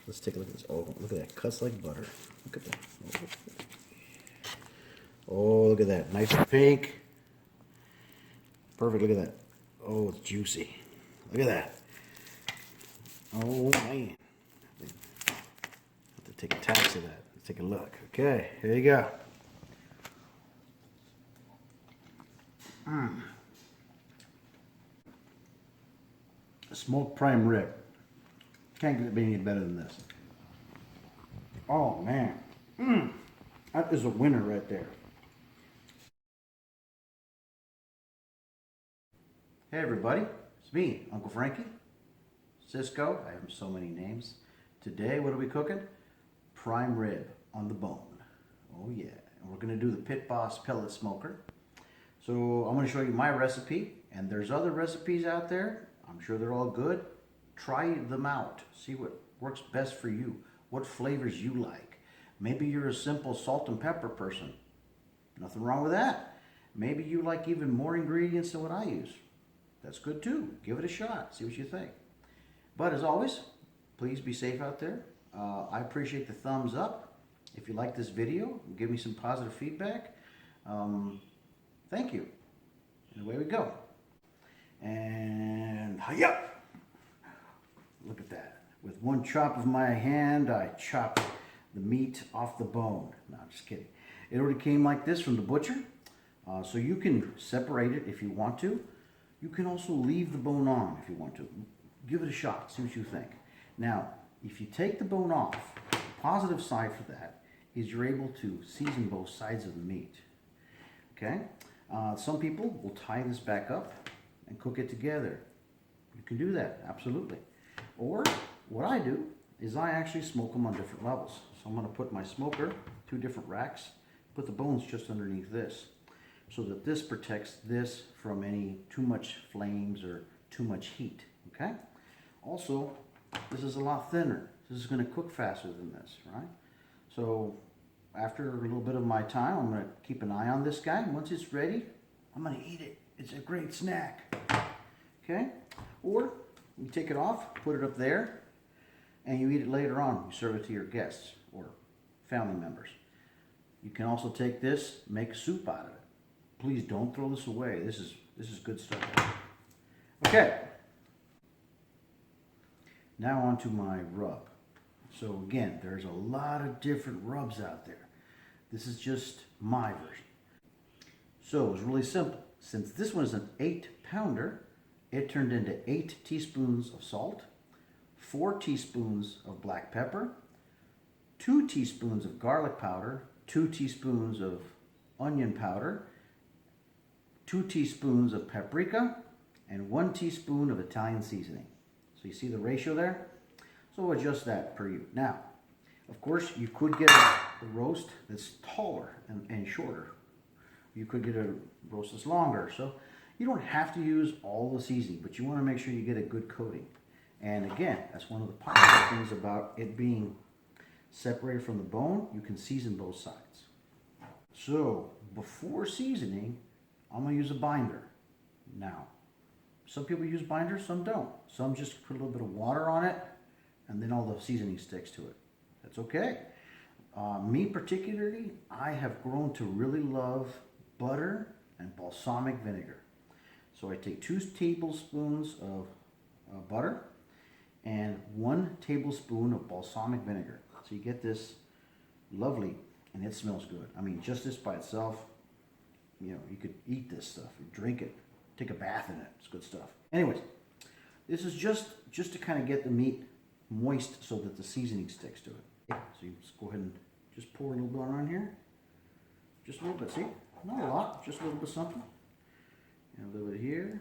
Let's take a look at this. Oh, look at that. Cuts like butter. Look at that. Oh, look at that. Nice and pink. Perfect. Look at that. Oh, it's juicy. Look at that. Oh, man. Have to take a tax of that. Let's take a look. Okay, here you go. Smoked prime rib. Can't get any better than this. Oh, man. That is a winner right there. Hey everybody, it's me, Uncle Frankie, Cisco. I have so many names. Today, what are we cooking? Prime rib on the bone. Oh yeah, and we're gonna do the Pit Boss Pellet Smoker. So I'm gonna show you my recipe, and there's other recipes out there. I'm sure they're all good. Try them out. See what works best for you. What flavors you like. Maybe you're a simple salt and pepper person. Nothing wrong with that. Maybe you like even more ingredients than what I use. That's good too. Give it a shot. See what you think. But as always, please be safe out there. I appreciate the thumbs up. If you like this video, give me some positive feedback. Thank you. And away we go. And hi-ya! Look at that. With one chop of my hand, I chopped the meat off the bone. No, I'm just kidding. It already came like this from the butcher. So you can separate it if you want to. You can also leave the bone on if you want to. Give it a shot, see what you think. Now, if you take the bone off, the positive side for that is you're able to season both sides of the meat. Okay? Some people will tie this back up and cook it together. You can do that, absolutely. Or, what I do is I actually smoke them on different levels. So I'm going to put my smoker, 2 different racks, put the bones just underneath this, so that this protects this from any too much flames or too much heat, okay? Also, this is a lot thinner. This is gonna cook faster than this, right? So after a little bit of my time, I'm gonna keep an eye on this guy. Once it's ready, I'm gonna eat it. It's a great snack, okay? Or you take it off, put it up there, and you eat it later on. You serve it to your guests or family members. You can also take this, make a soup out of it. Please don't throw this away. This is good stuff. Okay. Now on to my rub. So again, there's a lot of different rubs out there. This is just my version. So it was really simple. Since this one is an 8-pounder, it turned into 8 teaspoons of salt, 4 teaspoons of black pepper, 2 teaspoons of garlic powder, 2 teaspoons of onion powder, 2 teaspoons of paprika, and 1 teaspoon of Italian seasoning. So you see the ratio there? So adjust that per you. Now, of course, you could get a roast that's taller and shorter. You could get a roast that's longer. So you don't have to use all the seasoning, but you want to make sure you get a good coating. And again, that's one of the positive things about it being separated from the bone. You can season both sides. So before seasoning, I'm going to use a binder. Now, some people use binders, some don't. Some just put a little bit of water on it, and then all the seasoning sticks to it. That's okay. Me particularly, I have grown to really love butter and balsamic vinegar. So I take 2 tablespoons of butter and 1 tablespoon of balsamic vinegar. So you get this lovely, and it smells good. I mean, just this by itself, you know, you could eat this stuff, you drink it, take a bath in it. It's good stuff. Anyways, this is just to kind of get the meat moist so that the seasoning sticks to it. So you just go ahead and just pour a little bit on here. Just a little bit, see? Not a lot, just a little bit of something. And a little bit here.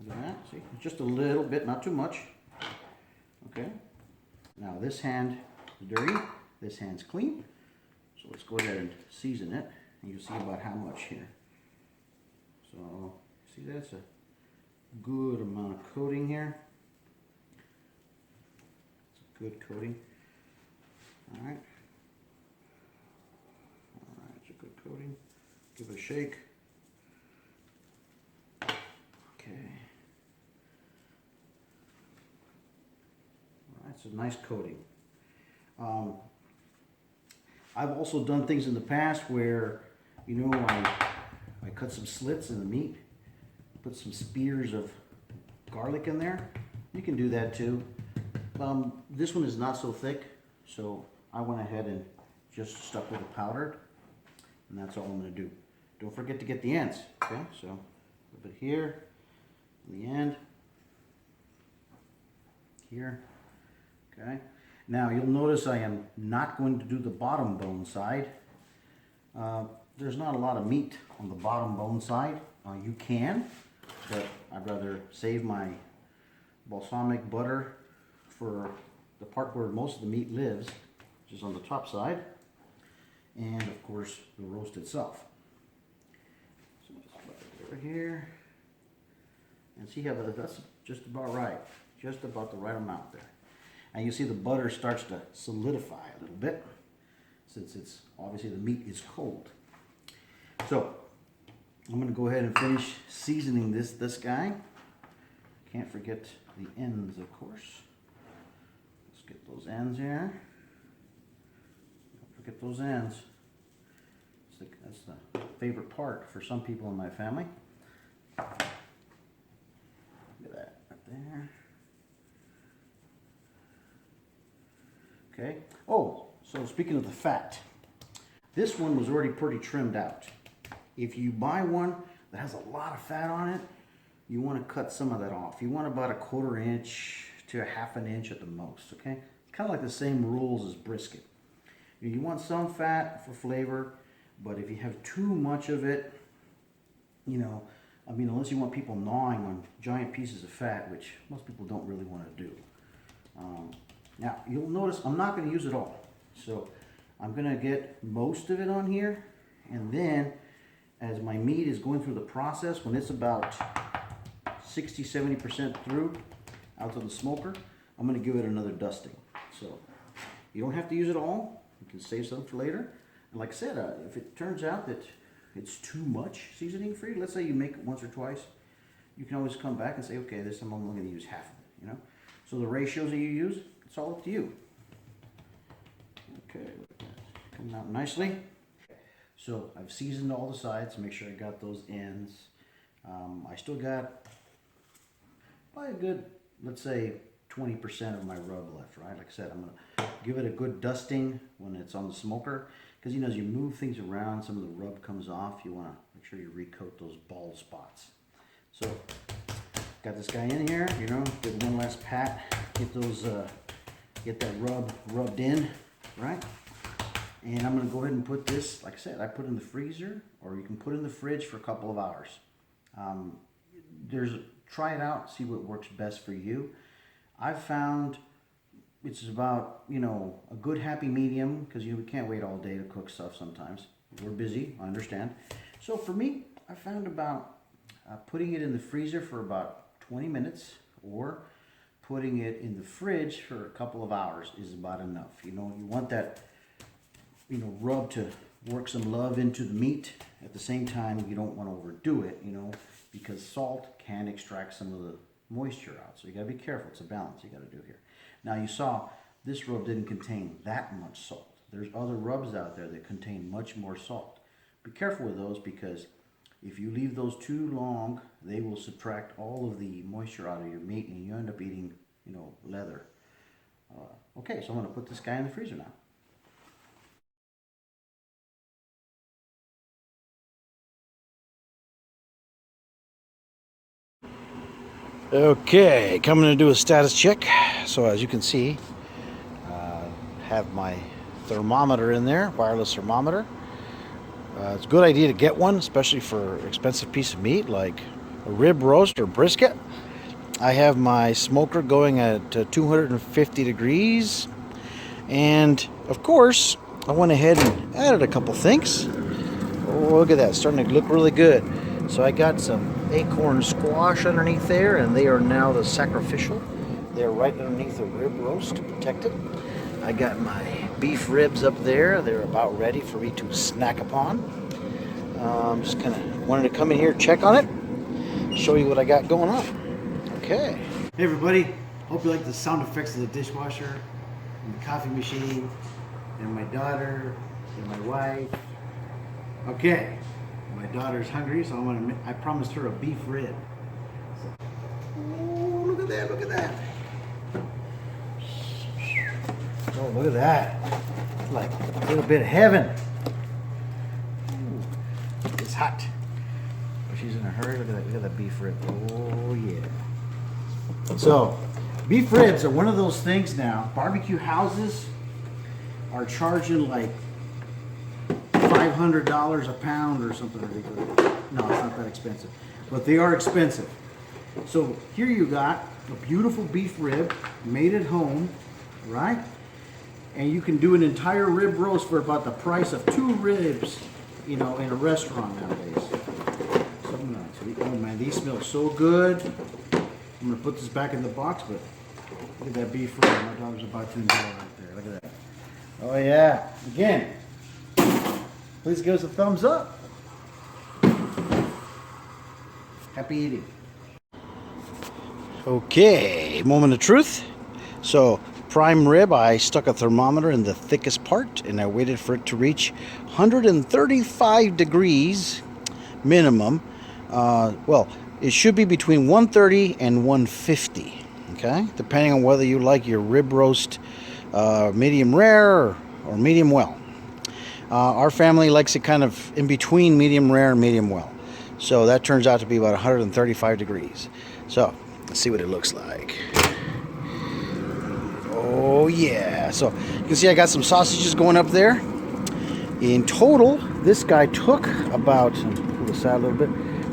Look at that, see? Just a little bit, not too much. Okay. Now this hand is dirty, this hand's clean. So let's go ahead and season it. And you'll see about how much here. So, see, that's a good amount of coating here. It's a good coating. All right. All right, it's a good coating. Give it a shake. Okay. it's a nice coating. I've also done things in the past where, you know, I cut some slits in the meat, put some spears of garlic in there. You can do that too. This one is not so thick, so I went ahead and just stuck with the powdered, and that's all I'm going to do. Don't forget to get the ends, okay? So a little bit here, the end, here, okay? Now you'll notice I am not going to do the bottom bone side. There's not a lot of meat on the bottom bone side. You can, but I'd rather save my balsamic butter for the part where most of the meat lives, which is on the top side, and of course the roast itself. So just put it over here, and see how that's just about right, just about the right amount there. And you see the butter starts to solidify a little bit, since it's obviously the meat is cold. So I'm going to go ahead and finish seasoning this guy. Can't forget the ends, of course. Let's get those ends here. Don't forget those ends. That's the favorite part for some people in my family. Look at that right there. Okay. Oh, so speaking of the fat, this one was already pretty trimmed out. If you buy one that has a lot of fat on it, you want to cut some of that off. You want about 1/4 inch to 1/2 inch at the most, okay? It's kind of like the same rules as brisket. You want some fat for flavor, but if you have too much of it, you know, I mean, unless you want people gnawing on giant pieces of fat, which most people don't really want to do. Now, you'll notice I'm not going to use it all. So I'm going to get most of it on here, and then as my meat is going through the process, when it's about 60-70% through out to the smoker, I'm going to give it another dusting. So you don't have to use it all. You can save some for later. And like I said, if it turns out that it's too much seasoning for you, let's say you make it once or twice, you can always come back and say, okay, this time I'm only going to use half of it, you know? So the ratios that you use, it's all up to you. Okay, coming out nicely. So I've seasoned all the sides to make sure I got those ends. I still got probably a good, let's say, 20% of my rub left, right? Like I said, I'm going to give it a good dusting when it's on the smoker, because, you know, as you move things around, some of the rub comes off. You want to make sure you recoat those bald spots. So got this guy in here, you know, give one last pat, get those, get that rub rubbed in, right? And I'm going to go ahead and put this, like I said, I put in the freezer, or you can put in the fridge for a couple of hours. Try it out, see what works best for you. I've found it's about, you know, a good happy medium, because we can't wait all day to cook stuff sometimes. We're busy, I understand. So for me, I found about putting it in the freezer for about 20 minutes, or putting it in the fridge for a couple of hours is about enough. You know, you want that, you know, rub to work some love into the meat. At the same time, you don't want to overdo it, you know, because salt can extract some of the moisture out. So you got to be careful. It's a balance you got to do here. Now you saw this rub didn't contain that much salt. There's other rubs out there that contain much more salt. Be careful with those, because if you leave those too long, they will subtract all of the moisture out of your meat, and you end up eating, you know, leather. Okay, so I'm going to put this guy in the freezer now. Okay, coming to do a status check. So as you can see, have my thermometer in there, wireless thermometer. It's a good idea to get one, especially for an expensive piece of meat like a rib roast or brisket. I have my smoker going at 250 degrees, and of course I went ahead and added a couple things. Oh, look at that, it's starting to look really good. So I got some acorn squash underneath there, and they are now the sacrificial. They're right underneath the rib roast to protect it. I got my beef ribs up there. They're about ready for me to snack upon. Just kind of wanted to come in here, check on it, show you what I got going on. Okay. Hey everybody, Hope you like the sound effects of the dishwasher, and the coffee machine, and my daughter, and my wife. Okay, my daughter's hungry, so I promised her a beef rib. So, oh, look at that, look at that. Oh, look at that. It's like a little bit of heaven. Ooh, it's hot. Oh, she's in a hurry. Look at that beef rib. Oh, yeah. So, beef ribs are one of those things now. Barbecue houses are charging like $500 a pound or something ridiculous. No, it's not that expensive. But they are expensive. So here you got a beautiful beef rib made at home, right? And you can do an entire rib roast for about the price of 2 ribs, you know, in a restaurant nowadays. So I'm gonna, oh man, these smell so good. I'm gonna put this back in the box, but look at that beef rib. My dog's about to enjoy it right there. Look at that. Oh yeah. Again, please give us a thumbs up. Happy eating. Okay, moment of truth. So, prime rib, I stuck a thermometer in the thickest part and I waited for it to reach 135 degrees minimum. Well, it should be between 130 and 150, okay? Depending on whether you like your rib roast medium rare or medium well. Our family likes it kind of in between medium rare and medium well. So that turns out to be about 135 degrees. So let's see what it looks like. Oh yeah. So you can see I got some sausages going up there. In total, this guy took about, pull this out a little bit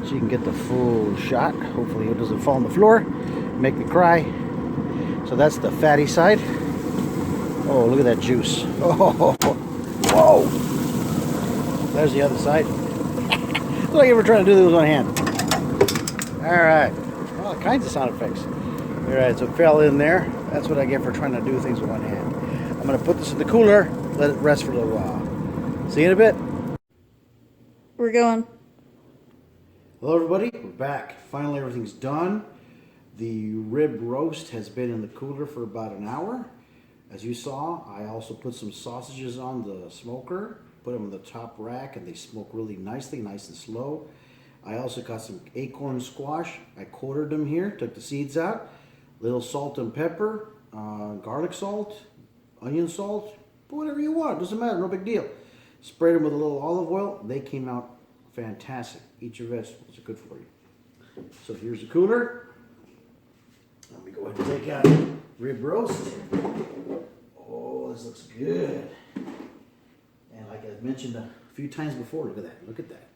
so you can get the full shot. Hopefully it doesn't fall on the floor, make me cry. So that's the fatty side. Oh, look at that juice. Oh, whoa. There's the other side. Look like you were trying to do this with one hand. Alright. All kinds of sound effects. Alright, so it fell in there. That's what I get for trying to do things with one hand. I'm going to put this in the cooler, let it rest for a little while. See you in a bit. We're going. Hello everybody, we're back. Finally everything's done. The rib roast has been in the cooler for about an hour. As you saw, I also put some sausages on the smoker, put them on the top rack, and they smoke really nicely, nice and slow. I also got some acorn squash. I quartered them here, took the seeds out. Little salt and pepper, garlic salt, onion salt, whatever you want, doesn't matter, no big deal. Sprayed them with a little olive oil. They came out fantastic. Eat your vegetables, they're good for you. So here's the cooler. Let me go ahead and take out rib roast. Oh, this looks good. And like I mentioned a few times before, look at that, look at that.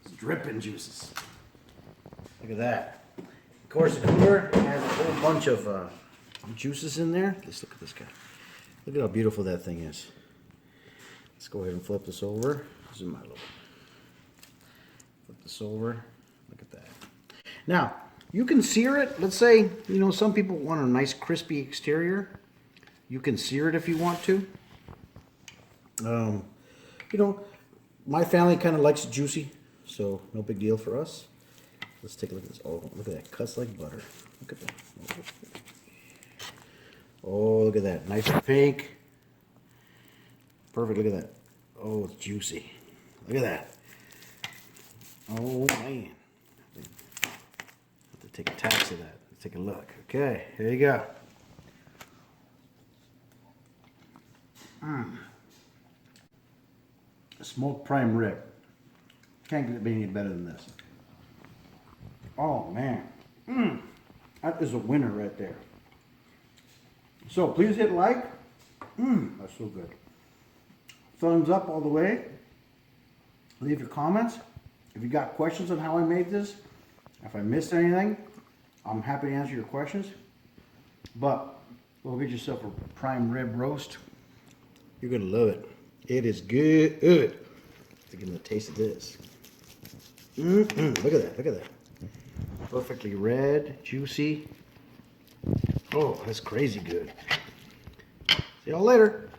It's dripping juices. Look at that. Of course, the cooler has a whole bunch of juices in there. Let's look at this guy. Look at how beautiful that thing is. Let's go ahead and flip this over. Zoom out a little bit. Flip this over. Look at that. Now, you can sear it. Let's say, you know, some people want a nice crispy exterior. You can sear it if you want to. You know, my family kind of likes it juicy, so no big deal for us. Let's take a look at this. Oh, look at that. Cuts like butter. Look at that. Oh, look at that. Nice and pink. Perfect. Look at that. Oh, it's juicy. Look at that. Oh, man. Have to take a taste of that. Let's take a look. Okay, here you go. Smoked prime rib. Can't get any better than this. Oh man, that is a winner right there. So please hit like. That's so good. Thumbs up all the way. Leave your comments. If you got questions on how I made this, if I missed anything, I'm happy to answer your questions. But go get yourself a prime rib roast. You're gonna love it. It is good. Let's give them a taste of this. Look at that. Look at that. Perfectly red, juicy. Oh, that's crazy good. See y'all later.